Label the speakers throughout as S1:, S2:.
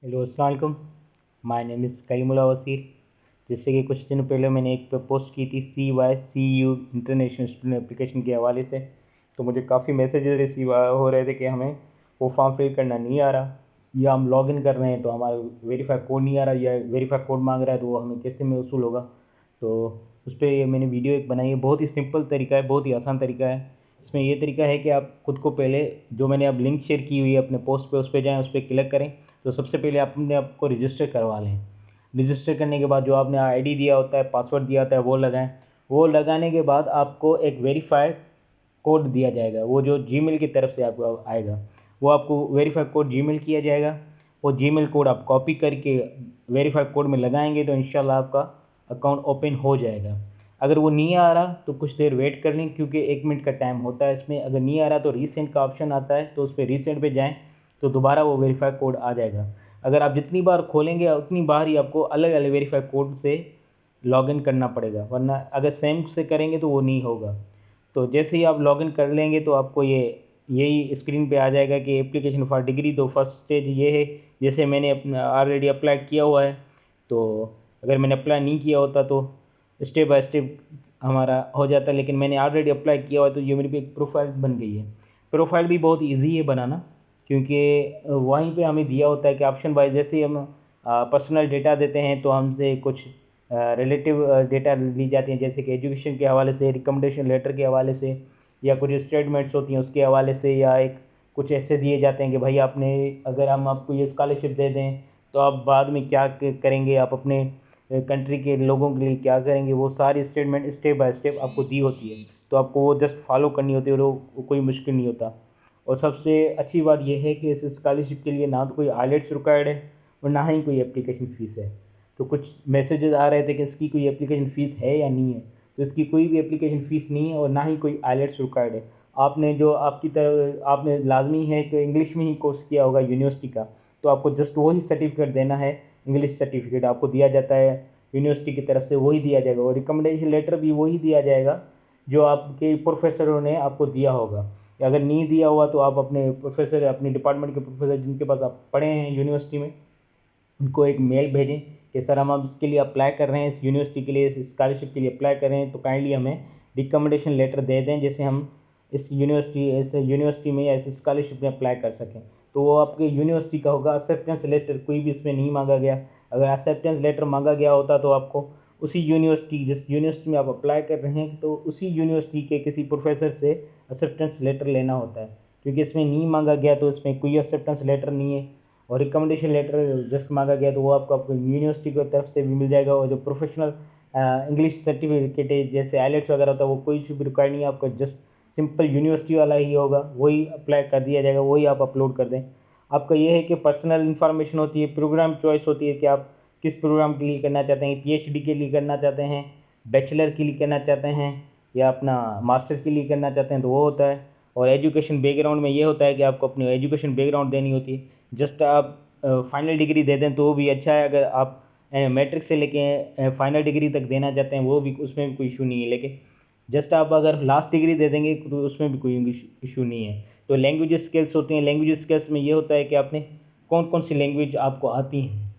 S1: Hello अस्सलाम वालेकुम। My name is Kalimullah Wasir. जैसे कि कुछ दिन पहले मैंने एक पोस्ट की थी CYCU इंटरनेशनल स्टूडेंट एप्लीकेशन के हवाले से, तो मुझे काफ़ी मैसेजेस रिसीव हो रहे थे कि हमें वो फॉर्म फिल करना नहीं आ रहा, या हम लॉगिन कर रहे हैं तो हमारा वेरीफाई कोड नहीं आ रहा, या वेरीफाई कोड मांग रहा है तो वो हमें कैसे में वसूल होगा। तो उस पर मैंने वीडियो एक बनाई है। बहुत ही सिंपल तरीका है, बहुत ही आसान तरीका है। इसमें ये तरीका है कि आप खुद को पहले, जो मैंने अब लिंक शेयर की हुई है अपने पोस्ट पे, उस पर जाएँ, उस पर क्लिक करें। तो सबसे पहले अपने आप को रजिस्टर करवा लें। रजिस्टर करने के बाद जो आपने आईडी दिया होता है, पासवर्ड दिया होता है, वो लगाएं। वो लगाने के बाद आपको एक वेरीफाई कोड दिया जाएगा, वो जो जीमेल की तरफ से आपको आएगा, वो आपको वेरीफाई कोड जीमेल किया जाएगा। वो जीमेल कोड आप कॉपी करके वेरीफाई कोड में लगाएंगे तो इंशाल्लाह आपका अकाउंट ओपन हो जाएगा। अगर वो नहीं आ रहा तो कुछ देर वेट कर लें, क्योंकि 1 मिनट का टाइम होता है इसमें। अगर नहीं आ रहा तो रीसेंट का ऑप्शन आता है, तो उस पर रीसेंट पे जाएं तो दोबारा वो वेरीफाई कोड आ जाएगा। अगर आप जितनी बार खोलेंगे उतनी बार ही आपको अलग अलग वेरीफाई कोड से लॉगिन करना पड़ेगा, वरना अगर सेम से करेंगे तो वो नहीं होगा। तो जैसे ही आप लॉगिन कर लेंगे तो आपको यही स्क्रीन पे आ जाएगा कि एप्लीकेशन फॉर डिग्री। तो फर्स्ट स्टेज ये है, जैसे मैंने अपना ऑलरेडी अप्लाई किया हुआ है, तो अगर मैंने अप्लाई नहीं किया होता तो स्टेप बाय स्टेप हमारा हो जाता, लेकिन मैंने ऑलरेडी अप्लाई किया हुआ है तो ये मेरी एक प्रोफाइल बन गई है। प्रोफाइल भी बहुत ईजी है बनाना, क्योंकि वहीं पे हमें दिया होता है कि ऑप्शन वाइज, जैसे हम पर्सनल डेटा देते हैं तो हमसे कुछ रिलेटिव डेटा ली जाती हैं, जैसे कि एजुकेशन के हवाले से, रिकमेंडेशन लेटर के हवाले से, या कुछ स्टेटमेंट्स होती हैं उसके हवाले से, या एक कुछ ऐसे दिए जाते हैं कि भाई आपने, अगर हम आपको ये स्कॉलरशिप दे दें तो आप बाद में क्या करेंगे, आप अपने कंट्री के लोगों के लिए क्या करेंगे। वो सारी स्टेटमेंट स्टेप बाय स्टेप आपको दी होती है, तो आपको वो जस्ट फॉलो करनी होती है, और वो कोई मुश्किल नहीं होता। और सबसे अच्छी बात यह है कि इस स्कॉलरशिप के लिए ना तो कोई आइलेट्स रिक्वायर्ड है और ना ही कोई एप्लीकेशन फ़ीस है। तो कुछ मैसेजेस आ रहे थे कि इसकी कोई एप्लीकेशन फ़ीस है या नहीं है, तो इसकी कोई भी एप्लीकेशन फ़ीस नहीं है और ना ही कोई आइलेट्स रिक्वायर्ड है। आपने जो आपकी तरह आपने लाजमी है कि इंग्लिश में ही कोर्स किया होगा यूनिवर्सिटी का, तो आपको जस्ट वही सर्टिफिकेट देना है। इंग्लिश सर्टिफिकेट आपको दिया जाता है यूनिवर्सिटी की तरफ से, वही दिया जाएगा। और रिकमेंडेशन लेटर भी वही दिया जाएगा जो आपके प्रोफेसरों ने आपको दिया होगा। अगर नहीं दिया हुआ तो आप अपने प्रोफेसर, अपने डिपार्टमेंट के प्रोफेसर जिनके पास आप पढ़े हैं यूनिवर्सिटी में, उनको एक मेल भेजें कि सर हम अब इसके लिए अप्लाई कर रहे हैं, इस यूनिवर्सिटी के लिए, इस स्कॉलरशिप के लिए अप्लाई कर रहे हैं, तो काइंडली हमें रिकमेंडेशन लेटर दे दें, जैसे हम इस यूनिवर्सिटी में या इस स्कॉलरशिप में अप्लाई कर सकें। तो वो आपके यूनिवर्सिटी का होगा। एक्सेप्टेंस लेटर कोई भी इसमें नहीं मांगा गया। अगर एक्सेप्टेंस लेटर मांगा गया होता तो आपको उसी यूनिवर्सिटी, जिस यूनिवर्सिटी में आप अप्लाई कर रहे हैं, तो उसी यूनिवर्सिटी के किसी प्रोफेसर से एक्सेप्टेंस लेटर लेना होता है। क्योंकि इसमें नहीं मांगा गया तो इसमें कोई एक्सेप्टेंस लेटर नहीं है, और रिकमेंडेशन लेटर जस्ट मांगा गया तो वो आपको यूनिवर्सिटी की तरफ से भी मिल जाएगा। और जो प्रोफेशनल इंग्लिश सर्टिफिकेट है, जैसे आइलेट्स वगैरह होता है, वो कोई भी रिक्वायर नहीं है, आपका जस्ट सिंपल यूनिवर्सिटी वाला ही होगा, वही अप्लाई कर दिया जाएगा, वही आप अपलोड कर दें। आपका ये है कि पर्सनल इन्फॉर्मेशन होती है, प्रोग्राम चॉइस होती है कि आप किस प्रोग्राम के लिए करना चाहते हैं, PhD के लिए करना चाहते हैं, बैचलर के लिए करना चाहते हैं, या अपना मास्टर के लिए करना चाहते हैं, तो वो होता है। और एजुकेशन बैकग्राउंड में ये होता है कि आपको अपनी एजुकेशन बैकग्राउंड देनी होती है। जस्ट आप फाइनल डिग्री दे दें तो भी अच्छा है। अगर आप मैट्रिक से लेके फाइनल डिग्री तक देना चाहते हैं, वो भी, उसमें भी कोई इशू नहीं है। लेकिन जस्ट आप अगर लास्ट डिग्री दे देंगे तो उसमें भी कोई इशू नहीं है। तो लैंग्वेज स्किल्स होती हैं। लैंग्वेज स्किल्स में ये होता है कि आपने कौन कौन सी लैंग्वेज आपको आती हैं,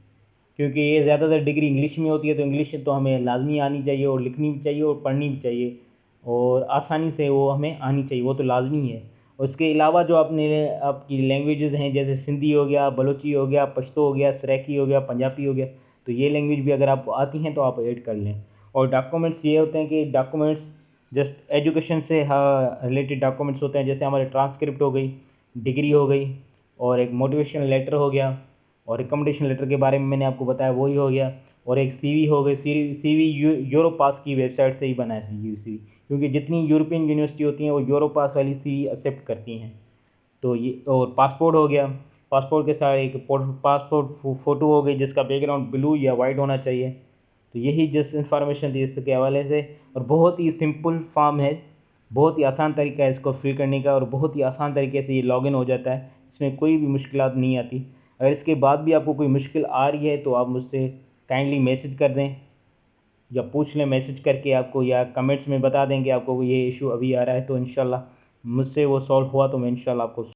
S1: क्योंकि ये ज़्यादातर डिग्री इंग्लिश में होती है, तो इंग्लिश तो हमें लाजमी आनी चाहिए, और लिखनी भी चाहिए और पढ़नी भी चाहिए, और आसानी से वो हमें आनी चाहिए, वो तो लाजमी है। उसके अलावा जो आपकी लैंग्वेजेस हैं, जैसे सिंधी हो गया, बलोची हो गया, पश्तो हो गया, सराइकी हो गया, पंजाबी हो गया, तो ये लैंग्वेज भी अगर आपको आती हैं तो आप ऐड कर लें। और डॉक्यूमेंट्स ये होते हैं कि डॉक्यूमेंट्स जस्ट एजुकेशन से रिलेटेड डॉक्यूमेंट्स होते हैं, जैसे हमारे ट्रांसक्रिप्ट हो गई, डिग्री हो गई, और एक मोटिवेशनल लेटर हो गया, और रिकमेंडेशन लेटर के बारे में मैंने आपको बताया वही हो गया, और एक सीवी हो गई। सीवी यूरोपास की वेबसाइट से ही बना है सीवी, क्योंकि जितनी यूरोपियन यूनिवर्सिटी होती हैं वो यूरोपास वाली सीवी एक्सेप्ट करती हैं। तो ये, और पासपोर्ट हो गया। पासपोर्ट के साथ एक पासपोर्ट फ़ोटो हो गई, जिसका बैकग्राउंड ब्लू या वाइट होना चाहिए। तो यही जस्ट इन्फॉर्मेशन थी इसके हवाले से। और बहुत ही सिंपल फॉर्म है, बहुत ही आसान तरीका है इसको फिल करने का, और बहुत ही आसान तरीके से ये लॉगिन हो जाता है। इसमें कोई भी मुश्किलात नहीं आती। अगर इसके बाद भी आपको कोई मुश्किल आ रही है तो आप मुझसे काइंडली मैसेज कर दें, या पूछ लें मैसेज करके आपको, या कमेंट्स में बता दें कि आपको ये इशू अभी आ रहा है, तो इंशाल्लाह मुझसे वो सॉल्व हुआ तो मैं इंशाल्लाह आपको